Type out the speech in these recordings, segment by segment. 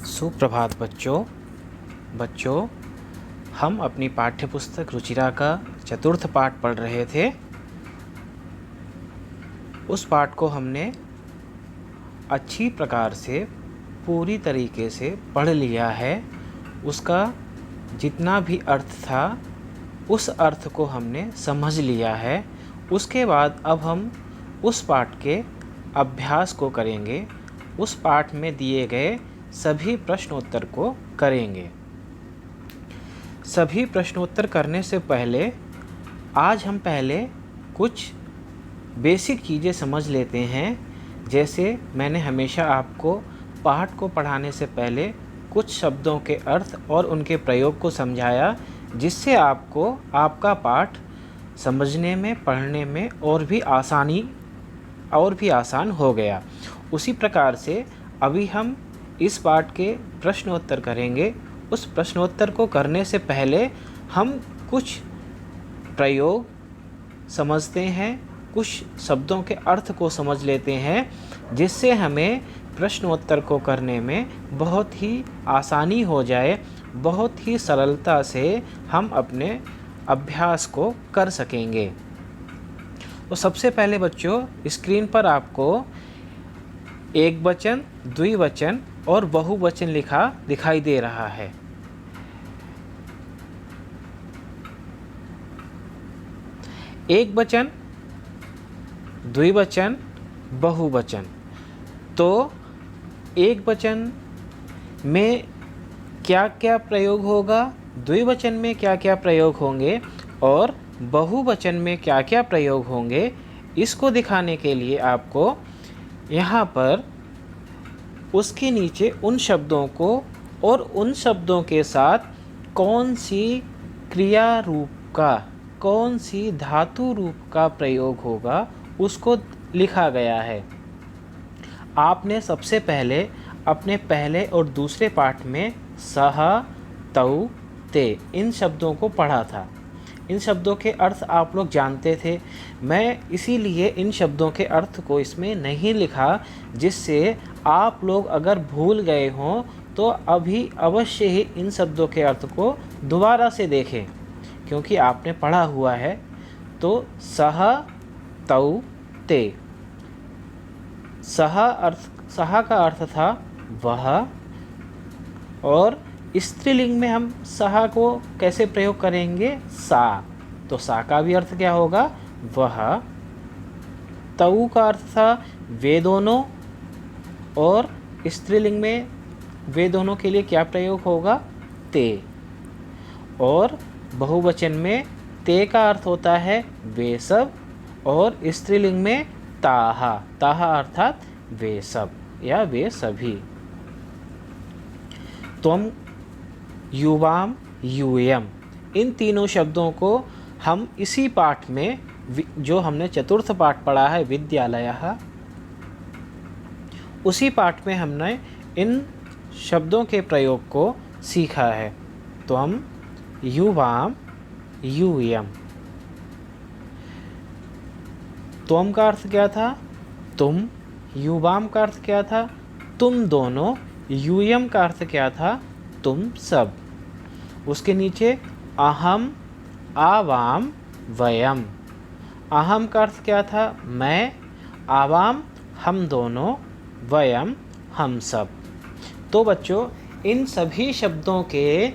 सुप्रभात बच्चों, हम अपनी पाठ्यपुस्तक रुचिरा का चतुर्थ पाठ पढ़ रहे थे। उस पाठ को हमने अच्छी प्रकार से पूरी तरीके से पढ़ लिया है। उसका जितना भी अर्थ था उस अर्थ को हमने समझ लिया है। उसके बाद अब हम उस पाठ के अभ्यास को करेंगे। उस पाठ में दिए गए सभी प्रश्नोत्तर को करेंगे। सभी प्रश्नोत्तर करने से पहले आज हम पहले कुछ बेसिक चीज़ें समझ लेते हैं। जैसे मैंने हमेशा आपको पाठ को पढ़ाने से पहले कुछ शब्दों के अर्थ और उनके प्रयोग को समझाया, जिससे आपको आपका पाठ समझने में, पढ़ने में और भी आसान हो गया। उसी प्रकार से अभी हम इस पाठ के प्रश्नोत्तर करेंगे। उस प्रश्नोत्तर को करने से पहले हम कुछ प्रयोग समझते हैं, कुछ शब्दों के अर्थ को समझ लेते हैं, जिससे हमें प्रश्नोत्तर को करने में बहुत ही आसानी हो जाए, बहुत ही सरलता से हम अपने अभ्यास को कर सकेंगे। तो सबसे पहले बच्चों, स्क्रीन पर आपको एकवचन, द्विवचन और बहुवचन लिखा दिखाई दे रहा है। एकवचन, द्विवचन, बहुवचन। तो एकवचन में क्या क्या प्रयोग होगा, द्विवचन में क्या क्या प्रयोग होंगे और बहुवचन में क्या क्या प्रयोग होंगे, इसको दिखाने के लिए आपको यहाँ पर उसके नीचे उन शब्दों को और उन शब्दों के साथ कौन सी क्रिया रूप का, कौन सी धातु रूप का प्रयोग होगा, उसको लिखा गया है। आपने सबसे पहले अपने पहले और दूसरे पाठ में सह, तौ, ते इन शब्दों को पढ़ा था। इन शब्दों के अर्थ आप लोग जानते थे। मैं इसीलिए इन शब्दों के अर्थ को इसमें नहीं लिखा, जिससे आप लोग अगर भूल गए हों तो अभी अवश्य ही इन शब्दों के अर्थ को दोबारा से देखें, क्योंकि आपने पढ़ा हुआ है। तो सह, तौ, ते। सह का अर्थ था वह, और स्त्रीलिंग में हम सह को कैसे प्रयोग करेंगे, सा। तो सा का भी अर्थ क्या होगा, वह। तऊ का अर्थ था वे दोनों, और स्त्रीलिंग में वे दोनों के लिए क्या प्रयोग होगा, ते। और बहुवचन में ते का अर्थ होता है वे सब, और स्त्रीलिंग में ताहा। ताहा अर्थात वे सब या वे सभी। त्वम, युवाम, यूयम, इन तीनों शब्दों को हम इसी पाठ में, जो हमने चतुर्थ पाठ पढ़ा है विद्यालयः, उसी पाठ में हमने इन शब्दों के प्रयोग को सीखा है। त्वम, युवाम, यूयम। त्वम का अर्थ क्या था, तुम। युवाम का अर्थ क्या था, तुम दोनों। यूयम का अर्थ क्या था, तुम सब। उसके नीचे अहम, आवाम, वयम। अहम का अर्थ क्या था, मैं। आवाम, हम दोनों। वयम, हम सब। तो बच्चों, इन सभी शब्दों के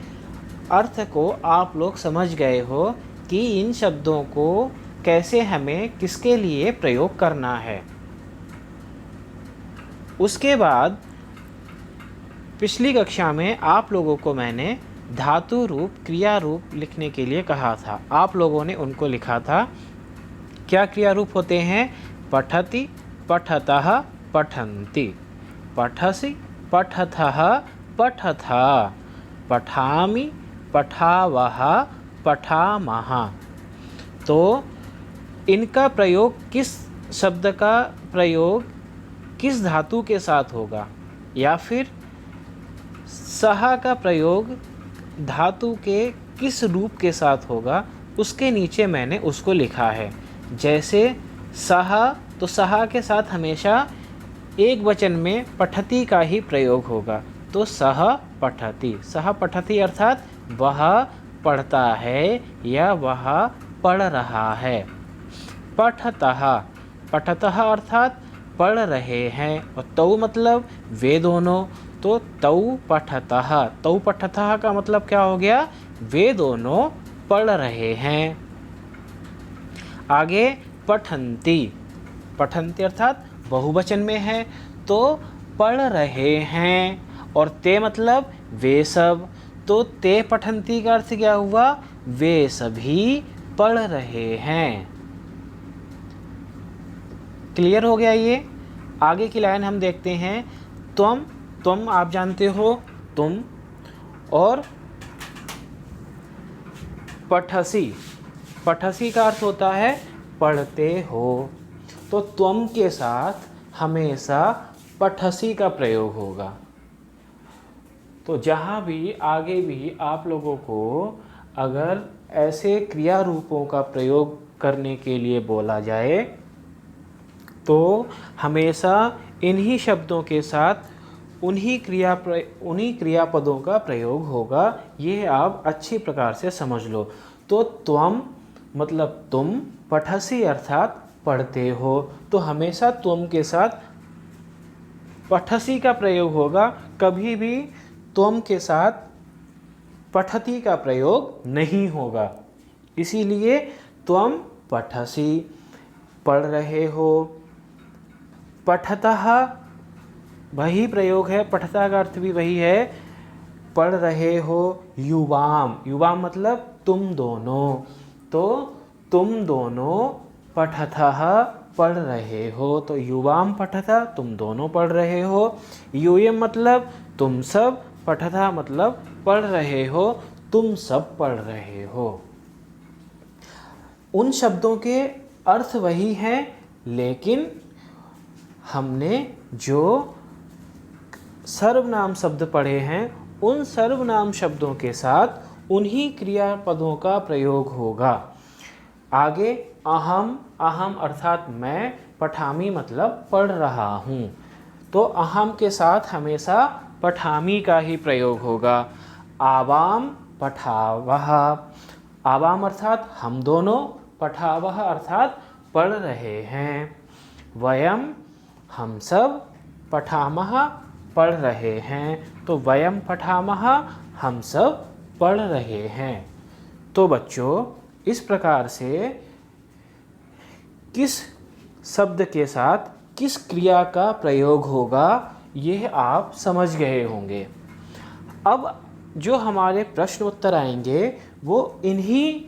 अर्थ को आप लोग समझ गए हो कि इन शब्दों को कैसे हमें किसके लिए प्रयोग करना है। उसके बाद पिछली कक्षा में आप लोगों को मैंने धातु रूप, क्रिया रूप लिखने के लिए कहा था। आप लोगों ने उनको लिखा था। क्या क्रिया रूप होते हैं, पठति, पठतः, पठन्ति। पठसि, पठथः, पठथा। पठामि, पठावः, पठामः। तो इनका प्रयोग, किस शब्द का प्रयोग किस धातु के साथ होगा, या फिर सह का प्रयोग धातु के किस रूप के साथ होगा, उसके नीचे मैंने उसको लिखा है। जैसे सह, तो सह के साथ हमेशा एक वचन में पठती का ही प्रयोग होगा। तो सह पठति। सह पठति अर्थात वह पढ़ता है या वह पढ़ रहा है। पठतः, पठतः अर्थात पढ़ रहे हैं, और तौ मतलब वे दोनों, तो तौ पठतः। तौ पठतः का मतलब क्या हो गया? वे दोनों पढ़ रहे हैं। आगे पठन्ति, पठन्ति अर्थात बहुवचन में है, तो पढ़ रहे हैं, और ते मतलब वे सब, तो ते पठन्ति का अर्थ क्या हुआ? वे सभी पढ़ रहे हैं। क्लियर हो गया ये? आगे की लाइन हम देखते हैं। त्वम, त्वम आप जानते हो तुम, और पठसी, पठसी का अर्थ होता है पढ़ते हो, तो त्वम के साथ हमेशा पठसी का प्रयोग होगा। तो जहाँ भी आगे भी आप लोगों को अगर ऐसे क्रिया रूपों का प्रयोग करने के लिए बोला जाए तो हमेशा इन्हीं शब्दों के साथ उन्हीं क्रियापदों का प्रयोग होगा। ये आप अच्छी प्रकार से समझ लो। तो त्वम मतलब तुम, पठसी अर्थात पढ़ते हो, तो हमेशा त्वम के साथ पठसी का प्रयोग होगा। कभी भी त्वम के साथ पठती का प्रयोग नहीं होगा। इसीलिए त्वम पठसी, पढ़ रहे हो। पठतः वही प्रयोग है, पठता का अर्थ भी वही है, पढ़ रहे हो। युवाम, युवाम मतलब तुम दोनों, तो तुम दोनों पठतः पढ़ रहे हो, तो युवाम पठतः तुम दोनों पढ़ रहे हो। यूयम मतलब तुम सब, पठतः मतलब पढ़ रहे हो, तुम सब पढ़ रहे हो। उन शब्दों के अर्थ वही हैं, लेकिन हमने जो सर्वनाम शब्द पढ़े हैं उन सर्वनाम शब्दों के साथ उन्हीं क्रियापदों का प्रयोग होगा। आगे अहम, अहम अर्थात मैं, पठामी मतलब पढ़ रहा हूँ, तो अहम के साथ हमेशा पठामी का ही प्रयोग होगा। आवाम पठावह, आवाम अर्थात हम दोनों, पठावह अर्थात पढ़ रहे हैं। वयम हम सब, पठामह पढ़ रहे हैं, तो वयम पठामह हम सब पढ़ रहे हैं। तो बच्चों इस प्रकार से किस शब्द के साथ किस क्रिया का प्रयोग होगा यह आप समझ गए होंगे। अब जो हमारे प्रश्न उत्तर आएंगे वो इन्हीं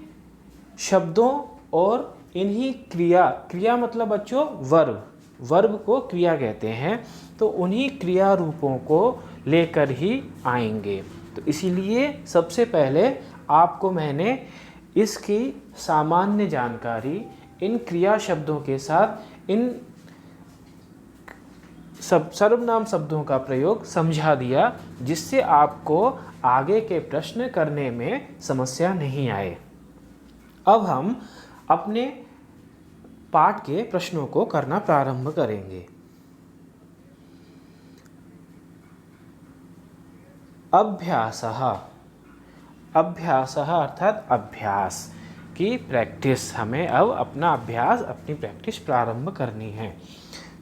शब्दों और इन्हीं क्रिया, क्रिया मतलब बच्चों वर्ब, वर्ब को क्रिया कहते हैं, तो उन्हीं क्रिया रूपों को लेकर ही आएंगे। तो इसीलिए सबसे पहले आपको मैंने इसकी सामान्य जानकारी इन क्रिया शब्दों के साथ इन सर्वनाम शब्दों का प्रयोग समझा दिया, जिससे आपको आगे के प्रश्न करने में समस्या नहीं आए। अब हम अपने पाठ के प्रश्नों को करना प्रारंभ करेंगे। अभ्यासः, अभ्यासः अर्थात अभ्यास की प्रैक्टिस, हमें अब अपना अभ्यास, अपनी प्रैक्टिस प्रारंभ करनी है।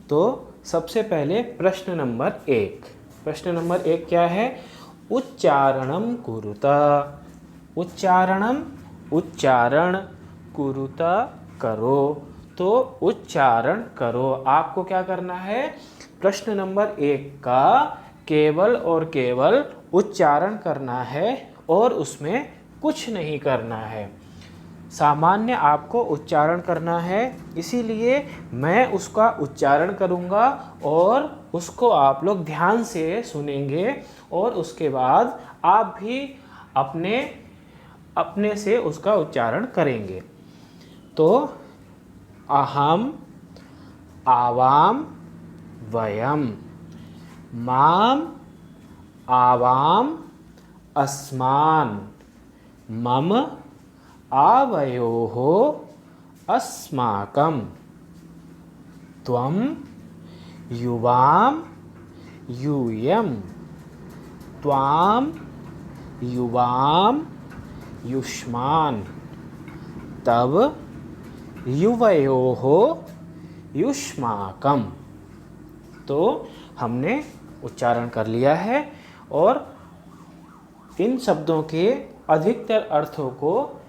तो सबसे पहले प्रश्न नंबर 1, प्रश्न नंबर 1 क्या है? उच्चारणम कुरुत, उच्चारणम उच्चारण, कुरुत करो, तो उच्चारण करो। आपको क्या करना है? प्रश्न नंबर 1 का केवल और केवल उच्चारण करना है और उसमें कुछ नहीं करना है। सामान्य आपको उच्चारण करना है, इसीलिए मैं उसका उच्चारण करूँगा और उसको आप लोग ध्यान से सुनेंगे, और उसके बाद आप भी अपने से उसका उच्चारण करेंगे। तो अहम, आवाम, वयम, माम, आवाम, अस्मान्, मम, आवयोः, अस्माकं, त्वं, युवां, यूयं, त्वाम युवाम युष्मान तब युवयोः युष्माकम। तो हमने उच्चारण कर लिया है और इन शब्दों के अधिकतर अर्थों को,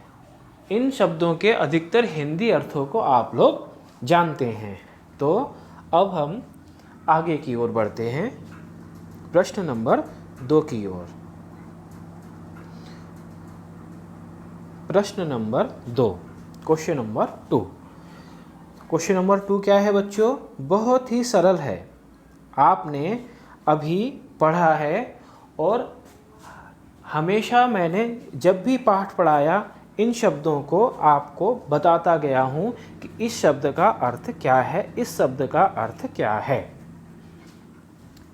इन शब्दों के अधिकतर हिंदी अर्थों को आप लोग जानते हैं। तो अब हम आगे की ओर बढ़ते हैं, प्रश्न नंबर 2 की ओर। प्रश्न number 2, question number 2। Question number 2 क्या है बच्चों? बहुत ही सरल है, आपने अभी पढ़ा है और हमेशा मैंने जब भी पाठ पढ़ाया इन शब्दों को आपको बताता गया हूँ कि इस शब्द का अर्थ क्या है, इस शब्द का अर्थ क्या है।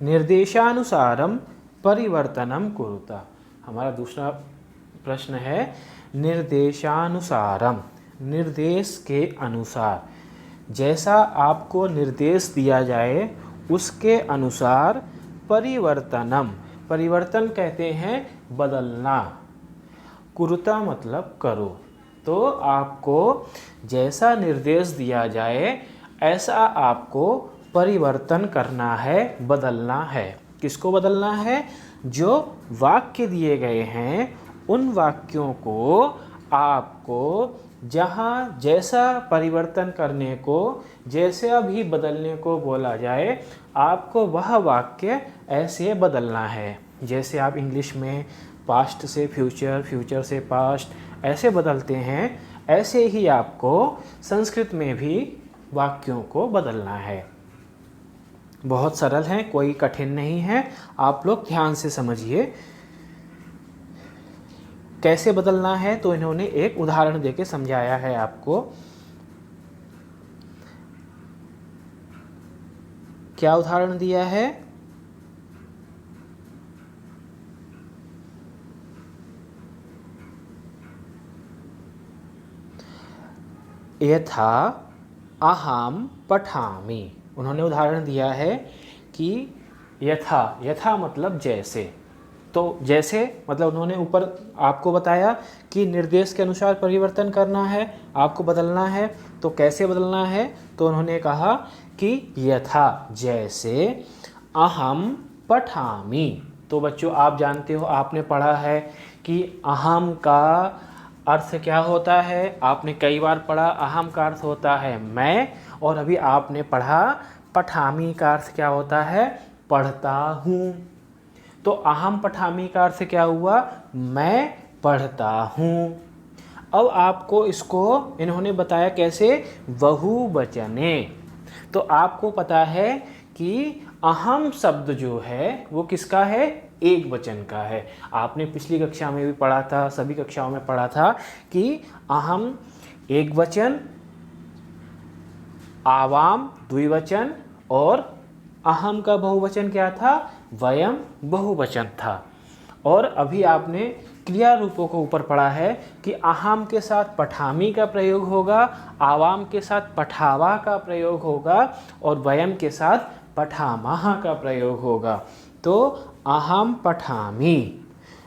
निर्देशानुसारम परिवर्तनम कुरुता। हमारा दूसरा प्रश्न है निर्देशानुसारम, निर्देश के अनुसार। जैसा आपको निर्देश दिया जाए उसके अनुसार परिवर्तनम, परिवर्तन कहते हैं बदलना, कुरुता मतलब करो। तो आपको जैसा निर्देश दिया जाए ऐसा आपको परिवर्तन करना है, बदलना है। किसको बदलना है? जो वाक्य दिए गए हैं उन वाक्यों को आपको जहाँ जैसा परिवर्तन करने को, जैसे भी बदलने को बोला जाए, आपको वह वाक्य ऐसे बदलना है। जैसे आप इंग्लिश में पास्ट से फ्यूचर, फ्यूचर से पास्ट ऐसे बदलते हैं, ऐसे ही आपको संस्कृत में भी वाक्यों को बदलना है। बहुत सरल है, कोई कठिन नहीं है, आप लोग ध्यान से समझिए कैसे बदलना है। तो इन्होंने एक उदाहरण देके समझाया है आपको। क्या उदाहरण दिया है? यथा अहम पठामि। उन्होंने उदाहरण दिया है कि यथा, यथा मतलब जैसे। तो जैसे मतलब उन्होंने ऊपर आपको बताया कि निर्देश के अनुसार परिवर्तन करना है, आपको बदलना है। तो कैसे बदलना है? तो उन्होंने कहा कि यथा जैसे, अहम पठामि। तो बच्चों आप जानते हो, आपने पढ़ा है कि अहम का अर्थ क्या होता है। आपने कई बार पढ़ा, अहम का अर्थ होता है मैं, और अभी आपने पढ़ा पठामी का अर्थ क्या होता है? पढ़ता हूँ। तो अहम पठामी का अर्थ क्या हुआ? मैं पढ़ता हूँ। अब आपको इसको इन्होंने बताया कैसे? बहुवचने। तो आपको पता है कि अहम शब्द जो है वो किसका है? एक वचन का है। आपने पिछली कक्षा में भी पढ़ा था, सभी कक्षाओं में पढ़ा था कि अहम एक वचन, आवाम द्विवचन और अहम का बहुवचन क्या था? वयम बहुवचन था। और अभी आपने क्रिया रूपों को ऊपर पढ़ा है कि अहम के साथ पठामी का प्रयोग होगा, आवाम के साथ पठावा का प्रयोग होगा और वयम के साथ पठामह का प्रयोग होगा। तो अहम पठामी,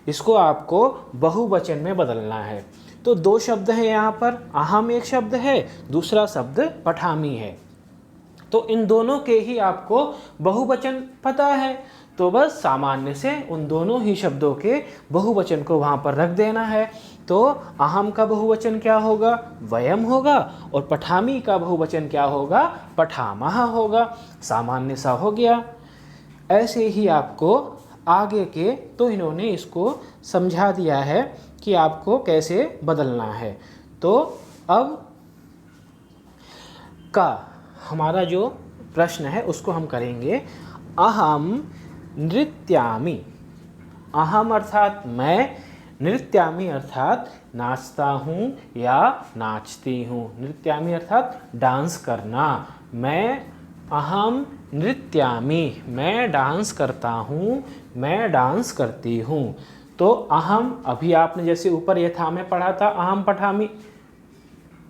इसको आपको बहुवचन में बदलना है। तो दो शब्द हैं यहाँ पर, अहम एक शब्द है, दूसरा शब्द पठामी है। तो इन दोनों के ही आपको बहुवचन पता है, तो बस सामान्य से उन दोनों ही शब्दों के बहुवचन को वहाँ पर रख देना है। तो अहम का बहुवचन क्या होगा? वयम होगा, और पठामी का बहुवचन क्या होगा? पठामह होगा। सामान्य सा हो गया। ऐसे ही आपको आगे के, तो इन्होंने इसको समझा दिया है कि आपको कैसे बदलना है। तो अब का हमारा जो प्रश्न है उसको हम करेंगे। अहम नृत्यामि। अहम अर्थात मैं, नृत्यामि अर्थात नाचता हूँ या नाचती हूँ। नृत्यामि अर्थात डांस करना। मैं अहम नृत्यामि, मैं डांस करता हूँ, मैं डांस करती हूँ। तो अहम, अभी आपने जैसे ऊपर यथा में पढ़ा था, अहम पठामि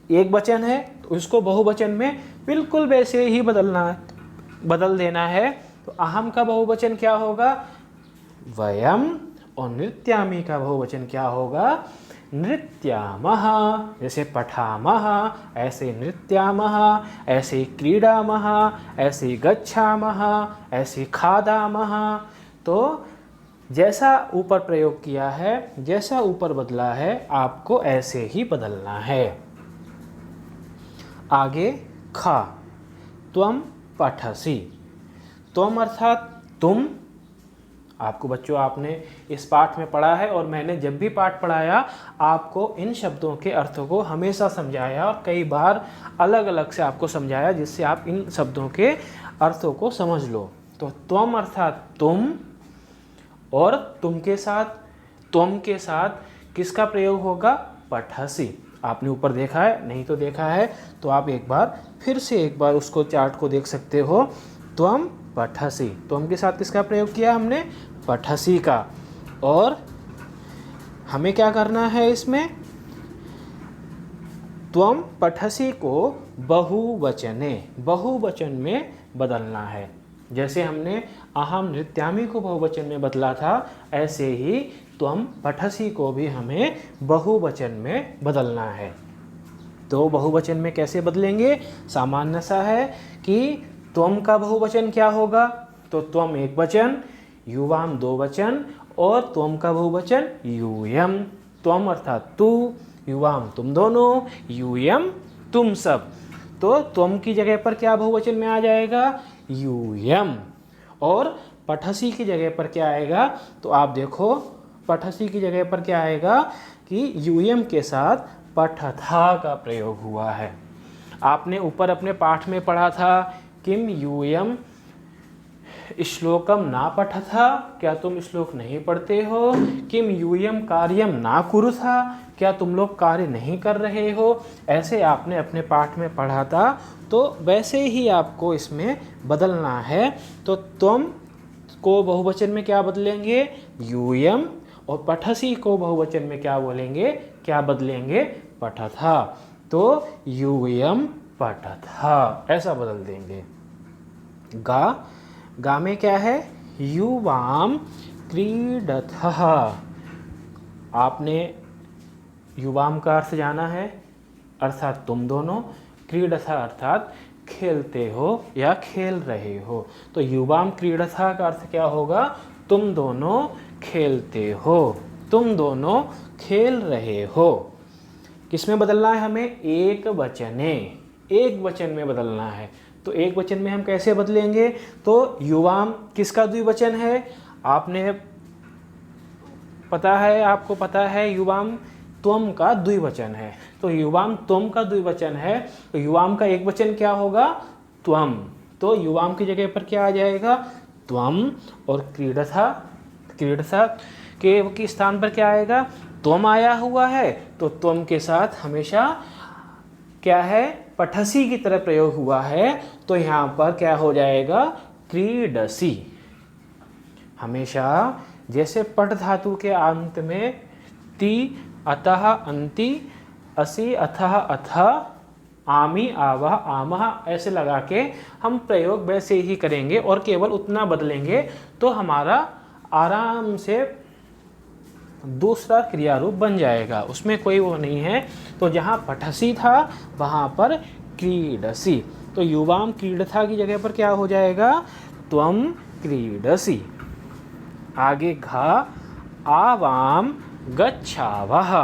एक वचन है, तो उसको बहुवचन में बिल्कुल वैसे ही बदल देना है। तो अहम का बहुवचन क्या होगा? वयम। और नृत्यामि का बहुवचन क्या होगा? नृत्यामः। जैसे पठामः ऐसे नृत्यामः, ऐसे क्रीडामः, ऐसे गच्छामः, ऐसे खादामः। तो जैसा ऊपर प्रयोग किया है, जैसा ऊपर बदला है, आपको ऐसे ही बदलना है। आगे खा, त्वम पठसि। त्वम अर्थात तुम। आपको बच्चों, आपने इस पाठ में पढ़ा है और मैंने जब भी पाठ पढ़ाया आपको इन शब्दों के अर्थों को हमेशा समझाया और कई बार अलग अलग से आपको समझाया, जिससे आप इन शब्दों के अर्थों को समझ लो। तो त्वम अर्थात तुम, और तुम के साथ, त्वम के साथ किसका प्रयोग होगा? पठसि। आपने ऊपर देखा है, नहीं तो देखा है तो आप एक बार फिर से एक बार उसको चार्ट को देख सकते हो। त्वम पठसि, त्वम के साथ किसका प्रयोग किया हमने? पठसि का। और हमें क्या करना है इसमें? त्वम पठसि को बहुवचने, बहुवचन में बदलना है। जैसे हमने अहम नृत्यामि को बहुवचन में बदला था, ऐसे ही त्वम पठसि को भी हमें बहुवचन में बदलना है। तो बहुवचन में कैसे बदलेंगे? सामान्य सा है कि त्वम का बहुवचन क्या होगा? तो त्वम एक वचन, युवाम दो वचन, और त्वम का बहुवचन यूयम। त्वम अर्थात तू, युवाम तुम दोनों, यूयम तुम सब। तो त्वम की जगह पर क्या बहुवचन में आ जाएगा? यूयम। और पठसि की जगह पर क्या आएगा? तो आप देखो, पठसि की जगह पर क्या आएगा कि यूयम के साथ पठथा का प्रयोग हुआ है। आपने ऊपर अपने पाठ में पढ़ा था, किम यूयम श्लोकम ना पठथा, क्या तुम श्लोक नहीं पढ़ते हो? किम यूयम कार्यम ना कुरुथा, क्या तुम लोग कार्य नहीं कर रहे हो? ऐसे आपने अपने पाठ में पढ़ा था, तो वैसे ही आपको इसमें बदलना है। तो तुम को बहुवचन में क्या बदलेंगे? यूयम। और पठसि को बहुवचन में क्या बोलेंगे, क्या बदलेंगे? पठथा। तो यूयम पठथा ऐसा बदल देंगे। गा, गा में क्या है? युवाम क्रीडथः। आपने युवाम का अर्थ जाना है, अर्थात तुम दोनों, क्रीडथा अर्थात खेलते हो या खेल रहे हो। तो युवाम क्रीडथा का अर्थ क्या होगा? तुम दोनों खेलते हो, तुम दोनों खेल रहे हो। किसमें बदलना है हमें? एक वचने, एक वचन में बदलना है। तो एक वचन में हम कैसे बदलेंगे? तो युवाम किसका द्विवचन है? आपने पता है, आपको पता है युवाम त्वम का द्विवचन है। तो युवाम त्वम का द्विवचन है, तो युवाम का एक वचन क्या होगा? त्वम। तो युवाम की जगह पर क्या आ जाएगा? त्वम। और क्रीडथा, क्रीडथा के स्थान पर क्या आएगा? त्वम आया हुआ है, तो त्वम के साथ हमेशा क्या है? पठसि की तरह प्रयोग हुआ है, तो यहाँ पर क्या हो जाएगा? क्रीडसि। हमेशा जैसे पठ धातु के अंत में ति, अतः, अंति, असि, अथः, अथ, आमि, आवह, आमः ऐसे लगा के हम प्रयोग वैसे ही करेंगे और केवल उतना बदलेंगे, तो हमारा आराम से दूसरा क्रिया रूप बन जाएगा, उसमें कोई वो नहीं है। तो जहाँ पठसि था वहाँ पर क्रीडसि। तो युवाम क्रीडथा की जगह पर क्या हो जाएगा? त्वम क्रीडसि। आगे घा, आवाम गच्छावः।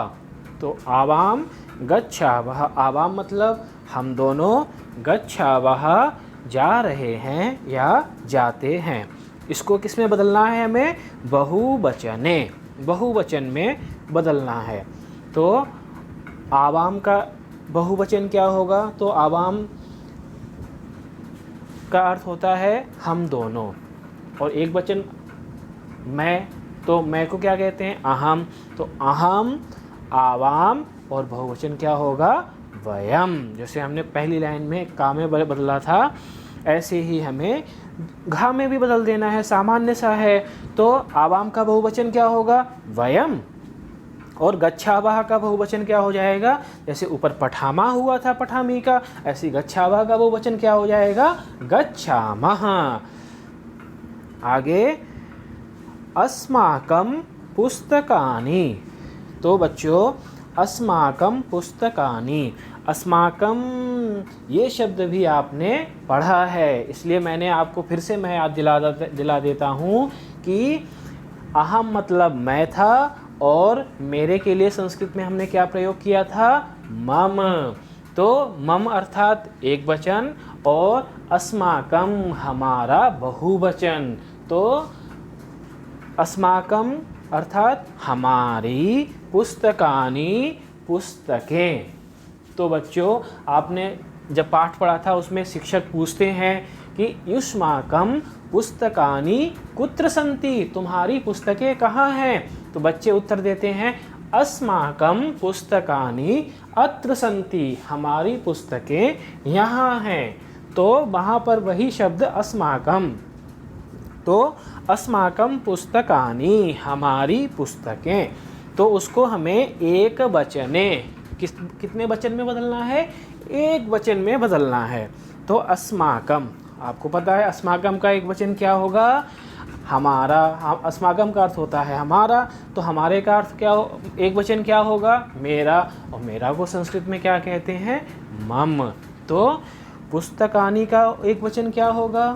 तो आवाम गच्छावः, आवाम मतलब हम दोनों, गच्छावः जा रहे हैं या जाते हैं। इसको किस में बदलना है हमें? बहुवचने, बहुवचन में बदलना है। तो आवाम का बहुवचन क्या होगा? तो आवाम का अर्थ होता है हम दोनों, और एक वचन मैं, तो मैं को क्या कहते हैं? अहम। तो अहम, आवाम, और बहुवचन क्या होगा? वयम। जैसे हमने पहली लाइन में का में बदला था, ऐसे ही हमें घा में भी बदल देना है, सामान्य सा है। तो आवाम का बहुवचन क्या होगा? वयम। और गच्छावः का बहुवचन क्या हो जाएगा? जैसे ऊपर पठामा हुआ था पठामी का, ऐसे गच्छावः का बहुवचन क्या हो जाएगा? गच्छामः। आगे अस्माकं पुस्तकानि। तो बच्चों अस्माकं पुस्तकानि, अस्माकं ये शब्द भी आपने पढ़ा है, इसलिए मैंने आपको फिर से मैं याद दिला देता हूँ कि अहम मतलब मैं था और मेरे के लिए संस्कृत में हमने क्या प्रयोग किया था, मम। तो मम अर्थात एक वचन और अस्माकं हमारा बहुवचन। तो अस्माकं अर्थात हमारी, पुस्तकानि पुस्तकें। तो बच्चों आपने जब पाठ पढ़ा था उसमें शिक्षक पूछते हैं कि युष्माकं पुस्तकानि कुत्र सन्ति, तुम्हारी पुस्तकें कहाँ हैं। तो बच्चे उत्तर देते हैं अस्माकं पुस्तकानि अत्र सन्ति, हमारी पुस्तकें यहाँ हैं। तो वहाँ पर वही शब्द अस्माकं, तो अस्माकं पुस्तकानि हमारी पुस्तकें, तो उसको हमें एक वचने कितने वचन में बदलना है, एक वचन में बदलना है। तो अस्माकं, आपको पता है अस्माकं का एक वचन क्या होगा, हमारा। अस्माकं का अर्थ होता है हमारा, तो हमारे का अर्थ क्या हो, एक वचन क्या होगा, मेरा। और मेरा को संस्कृत में क्या कहते हैं, मम। तो पुस्तकानि का एक वचन क्या होगा,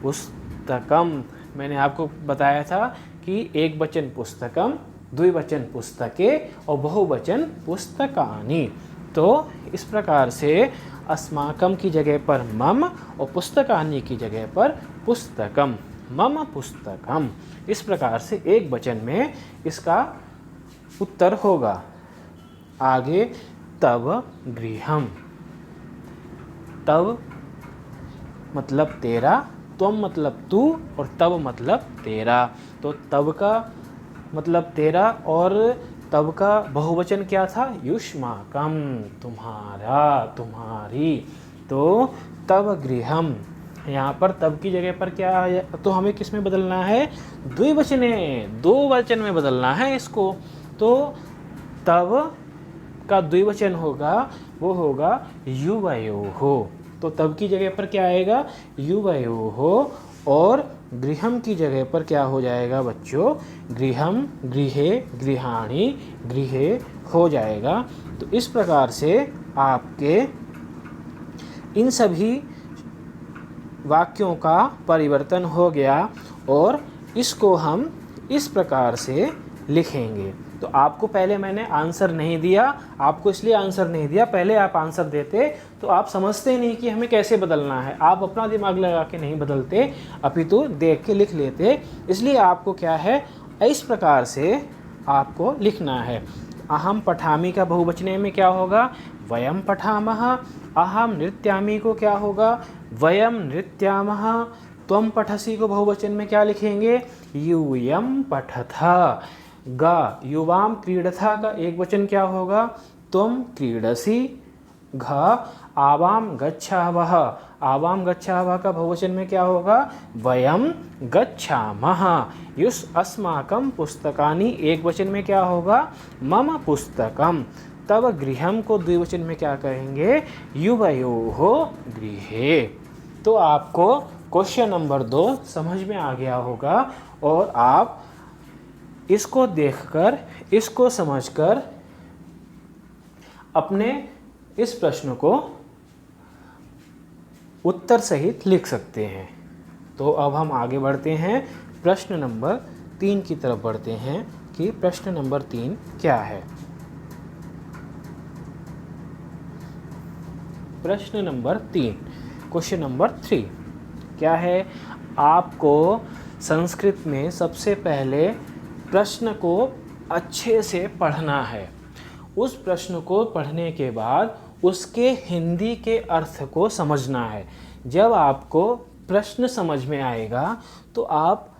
पुस्तकम। मैंने आपको बताया था कि एक वचन पुस्तकम, द्विवचन पुस्तके और बहुवचन पुस्तकानि। तो इस प्रकार से अस्माकं की जगह पर मम और पुस्तकानि की जगह पर पुस्तकम, मम पुस्तकम, इस प्रकार से एक वचन में इसका उत्तर होगा। आगे तव गृहम, तव मतलब तेरा, त्वम मतलब तू और तव मतलब तेरा। तो तव का मतलब तेरा और तव का बहुवचन क्या था, युष्माकं, तुम्हारा, तुम्हारी। तो तव गृहम, यहाँ पर तब की जगह पर क्या है, तो हमें किस में बदलना है, द्विवचने, दो वचन में बदलना है इसको। तो तव का द्विवचन होगा, वो होगा युवयोः। तो तब की जगह पर क्या आएगा, युवयोः। और गृहम की जगह पर क्या हो जाएगा बच्चों, गृहम, गृहे, गृहाणि, गृहे हो जाएगा। तो इस प्रकार से आपके इन सभी वाक्यों का परिवर्तन हो गया और इसको हम इस प्रकार से लिखेंगे। तो आपको पहले मैंने आंसर नहीं दिया, आपको इसलिए आंसर नहीं दिया, पहले आप आंसर देते तो आप समझते नहीं कि हमें कैसे बदलना है, आप अपना दिमाग लगा के नहीं बदलते, अपितु देख के लिख लेते। इसलिए आपको क्या है, इस प्रकार से आपको लिखना है। अहम पठामि का बहुवचने में क्या होगा, वयम पठामः। अहम नृत्यामि को क्या होगा, वयम नृत्यामः। त्वम पठसि को बहुवचन में क्या लिखेंगे, यूयम पठथ। गा युवाम क्रीडथा का एक वचन क्या होगा, त्वम क्रीडसि। घ आवाम गच्छावः, आवाम गच्छावः का बहुवचन में क्या होगा, वयम गच्छामः। युस् अस्माकं पुस्तकानि एक वचन में क्या होगा, मम पुस्तकम। तब गृहम को द्विवचन में क्या कहेंगे, युवयोः गृहे। तो आपको क्वेश्चन नंबर 2 समझ में आ गया होगा और आप इसको देखकर, इसको समझकर अपने इस प्रश्न को उत्तर सहित लिख सकते हैं। तो अब हम आगे बढ़ते हैं, प्रश्न नंबर 3 की तरफ बढ़ते हैं कि प्रश्न नंबर 3 क्या है। प्रश्न नंबर 3, क्वेश्चन नंबर 3 क्या है, आपको संस्कृत में सबसे पहले प्रश्न को अच्छे से पढ़ना है। उस प्रश्न को पढ़ने के बाद उसके हिंदी के अर्थ को समझना है। जब आपको प्रश्न समझ में आएगा तो आप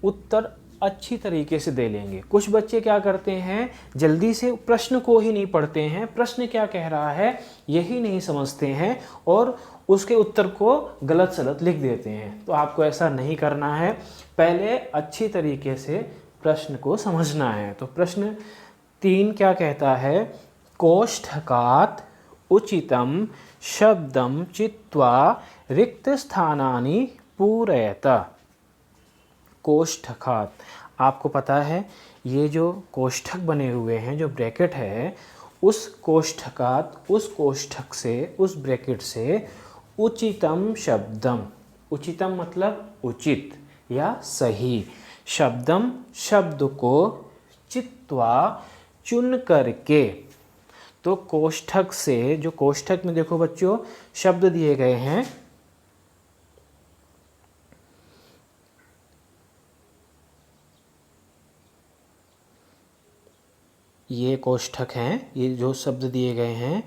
उत्तर अच्छी तरीके से दे लेंगे। कुछ बच्चे क्या करते हैं, जल्दी से प्रश्न को ही नहीं पढ़ते हैं, प्रश्न क्या कह रहा है यही नहीं समझते हैं और उसके उत्तर को गलत सलत लिख देते हैं। तो आपको ऐसा नहीं करना है, पहले अच्छी तरीके से प्रश्न को समझना है। तो प्रश्न 3 क्या कहता है, कोष्ठकात् उचितं शब्दं चित्वा रिक्त स्थानानि पूरयत। कोष्ठकात्, आपको पता है ये जो कोष्ठक बने हुए हैं, जो ब्रैकेट है, उस कोष्ठक से, उस ब्रैकेट से उचितम शब्दम, उचितम मतलब उचित या सही, शब्दम शब्द को, चित्वा चुन करके। तो कोष्ठक से, जो कोष्ठक में देखो बच्चों शब्द दिए गए हैं, ये कोष्ठक हैं, ये जो शब्द दिए गए हैं,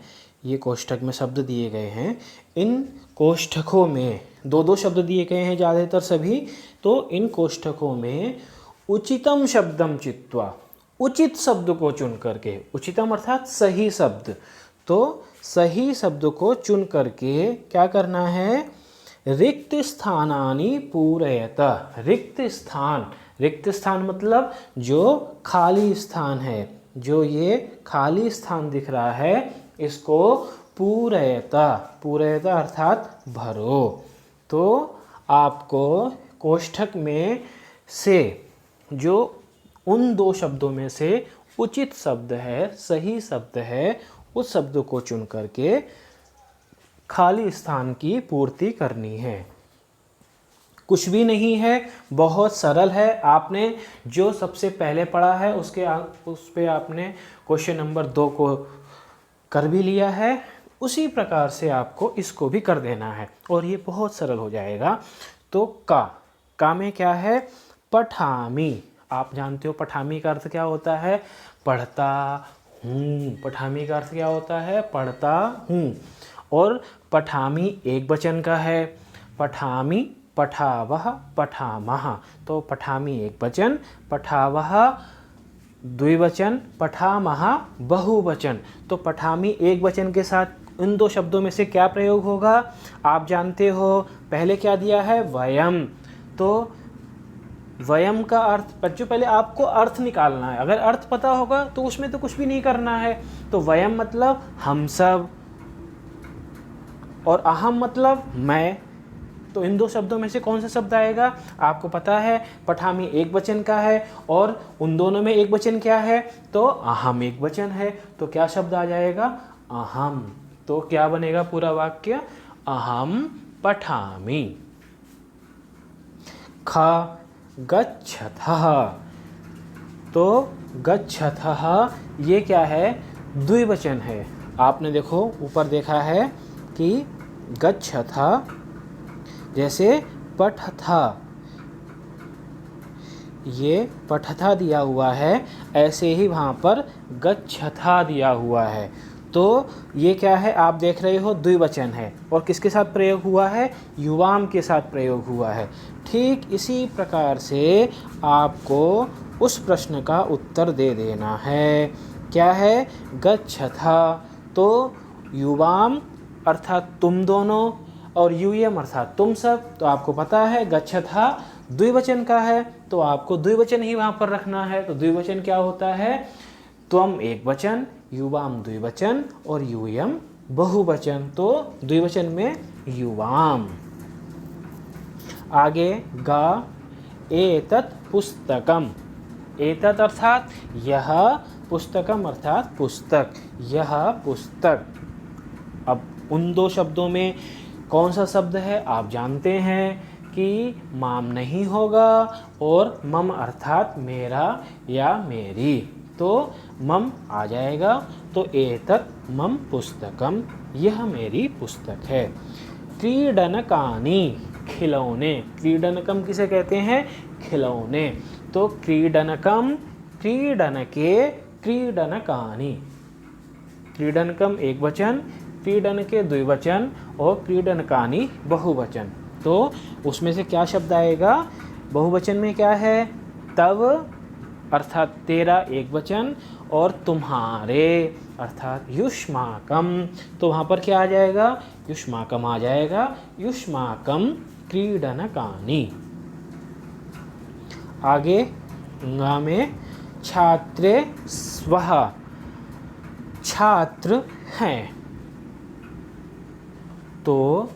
ये कोष्ठक में शब्द दिए गए हैं। इन कोष्ठकों में दो दो शब्द दिए गए हैं ज़्यादातर सभी। तो इन कोष्ठकों में उचितम शब्दम चित्वा, उचित शब्द को चुन करके, उचितम अर्थात सही शब्द, तो सही शब्द को चुन करके क्या करना है, रिक्त स्थानानि पूरयत। रिक्त स्थान मतलब जो खाली स्थान है, जो ये खाली स्थान दिख रहा है, इसको पूरयता, पूरयता अर्थात भरो। तो आपको कोष्ठक में से जो उन दो शब्दों में से उचित शब्द है, सही शब्द है, उस शब्द को चुन करके खाली स्थान की पूर्ति करनी है। कुछ भी नहीं है, बहुत सरल है। आपने जो सबसे पहले पढ़ा है उस पे आपने क्वेश्चन नंबर 2 को कर भी लिया है, उसी प्रकार से आपको इसको भी कर देना है और ये बहुत सरल हो जाएगा। तो का में क्या है, पठामी। आप जानते हो पठामी का अर्थ क्या होता है, पढ़ता हूँ। पठामी का अर्थ क्या होता है, पढ़ता हूँ। और पठामी एक वचन का है, पठामी, पठावह, पठामह। तो पठामी एक वचन, पठावह द्विवचन, पठामह बहुवचन। तो पठामी एक वचन के साथ इन दो शब्दों में से क्या प्रयोग होगा, आप जानते हो। पहले क्या दिया है, वयम। तो वयम का अर्थ बच्चों पहले आपको अर्थ निकालना है। अगर अर्थ पता होगा तो उसमें तो कुछ भी नहीं करना है। तो वयम मतलब हम सब, और अहम मतलब मैं। तो इन दो शब्दों में से कौन सा शब्द आएगा, आपको पता है पठामी एक वचन का है और उन दोनों में एक वचन क्या है, तो अहम एक वचन है। तो क्या शब्द आ जाएगा, अहम। तो क्या बनेगा पूरा वाक्य, अहम पठामी। ख गच्छथः। तो गच्छथः ये क्या है, द्विवचन है। आपने देखो ऊपर देखा है कि गच्छथः जैसे पठथा, ये पठथा दिया हुआ है, ऐसे ही वहाँ पर गच्छथा दिया हुआ है। तो ये क्या है, आप देख रहे हो द्विवचन है और किसके साथ प्रयोग हुआ है, युवाम के साथ प्रयोग हुआ है। ठीक इसी प्रकार से आपको उस प्रश्न का उत्तर दे देना है। क्या है, गच्छथा। तो युवाम अर्थात तुम दोनों और यूयम अर्थात तुम सब। तो आपको पता है गच्छथा द्विवचन का है, तो आपको द्विवचन ही वहाँ पर रखना है। तो द्विवचन क्या होता है, त्वम एक वचन, युवाम द्विवचन और यूयम बहुवचन। तो द्विवचन में युवाम। आगे गा एतत् पुस्तकम। एतत् अर्थात यह, पुस्तकम अर्थात पुस्तक, यह पुस्तक। अब उन दो शब्दों में कौन सा शब्द है, आप जानते हैं कि माम नहीं होगा और मम अर्थात मेरा या मेरी। तो मम आ जाएगा। तो एतत् मम पुस्तकम, यह मेरी पुस्तक है। क्रीडनकानि खिलौने। क्रीडनकम किसे कहते हैं, खिलौने। तो क्रीडनकम, क्रीडनके, क्रीडनकानि। क्रीडनकम एक वचन, क्रीडनके द्विवचन और क्रीडनकानि बहुवचन। तो उसमें से क्या शब्द आएगा, बहुवचन में क्या है, तव अर्थात तेरा एक वचन और तुम्हारे अर्थात युष्माकम। तो वहाँ पर क्या आ जाएगा, युष्माकम आ जाएगा। युष्माकम क्रीडनकानि। आगे गा में छात्रे स्वः, छात्र हैं। तो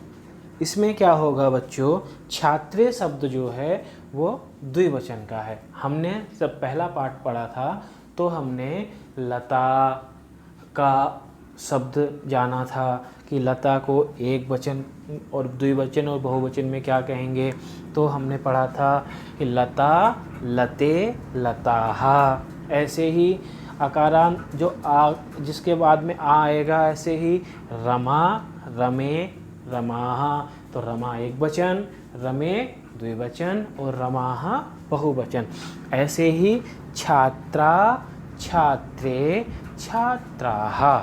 इसमें क्या होगा बच्चों, छात्रे शब्द जो है वो द्विवचन का है। हमने जब पहला पाठ पढ़ा था तो हमने लता का शब्द जाना था कि लता को एक वचन और द्विवचन और बहुवचन में क्या कहेंगे। तो हमने पढ़ा था कि लता, लते, लताहा। ऐसे ही अकारांत जो जिसके बाद में आ आएगा, ऐसे ही रमा, रमे, रमाहा। तो रमा एक वचन, रमे द्विवचन और रमाहा बहुवचन। ऐसे ही छात्रा, छात्रे, छात्राहा।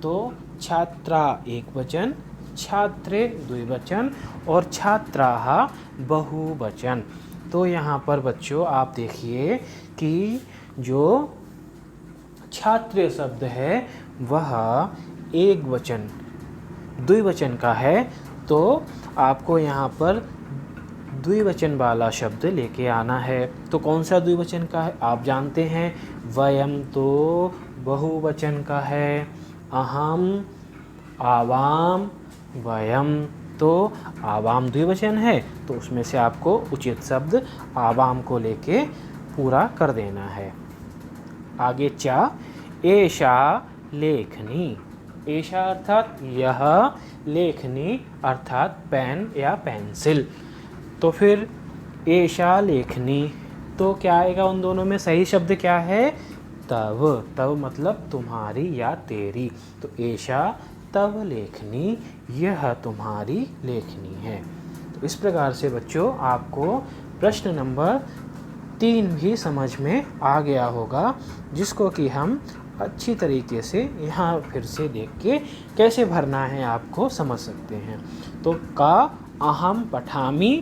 तो छात्रा एक वचन, छात्रे द्विवचन और छात्राहा बहुवचन। तो यहाँ पर बच्चों आप देखिए कि जो छात्र शब्द है वह एक वचन द्विवचन का है। तो आपको यहाँ पर द्विवचन वाला शब्द लेके आना है। तो कौन सा द्विवचन का है आप जानते हैं। वयम तो बहुवचन का है। अहम, आवाम, वयम। तो आवाम द्विवचन है तो उसमें से आपको उचित शब्द आवाम को लेके पूरा कर देना है। आगे चा, एषा लेखनी। एषा अर्थात यह, लेखनी अर्थात पेन या पेंसिल। तो फिर एषा लेखनी, तो क्या आएगा उन दोनों में सही शब्द क्या है। तव। तव मतलब तुम्हारी या तेरी। तो एषा तव लेखनी, यह तुम्हारी लेखनी है। तो इस प्रकार से बच्चों आपको प्रश्न नंबर 3 भी समझ में आ गया होगा, जिसको कि हम अच्छी तरीके से यहाँ फिर से देख के कैसे भरना है आपको समझ सकते हैं। तो का, अहम पठामी।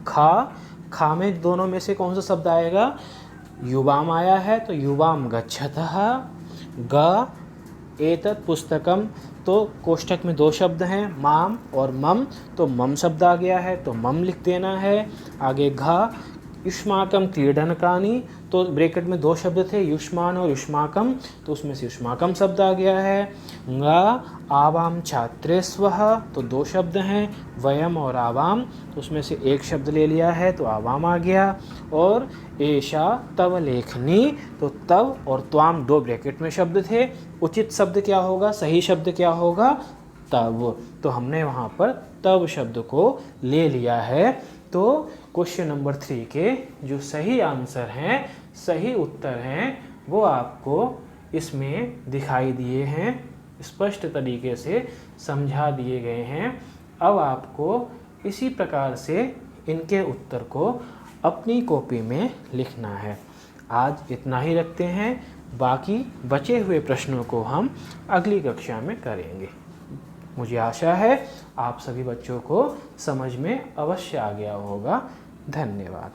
खा, खा में दोनों में से कौन सा शब्द आएगा। युवाम आया है तो युवाम गच्छतः। ग, एतत् पुस्तकम। तो कोष्ठक में 2 शब्द हैं, माम और मम। तो मम शब्द आ गया है तो मम लिख देना है। आगे घा, युष्माकम क्रीडनकानि। तो ब्रैकेट में 2 शब्द थे, युष्मान और युष्माकम। तो उसमें से युष्माकम शब्द आ गया है। गा, आवाम छात्रेस्वः। तो 2 शब्द हैं, वयम और आवाम। तो उसमें से 1 शब्द ले लिया है तो आवाम आ गया। और एषा तव लेखनी। तो तव और त्वाम 2 ब्रैकेट में शब्द थे। उचित शब्द क्या होगा, सही शब्द क्या होगा, तव। तो हमने वहाँ पर तव शब्द को ले लिया है। तो क्वेश्चन नंबर 3 के जो सही आंसर हैं, सही उत्तर हैं, वो आपको इसमें दिखाई दिए हैं, स्पष्ट तरीके से समझा दिए गए हैं। अब आपको इसी प्रकार से इनके उत्तर को अपनी कॉपी में लिखना है। आज इतना ही रखते हैं, बाकी बचे हुए प्रश्नों को हम अगली कक्षा में करेंगे। मुझे आशा है आप सभी बच्चों को समझ में अवश्य आ गया होगा। धन्यवाद।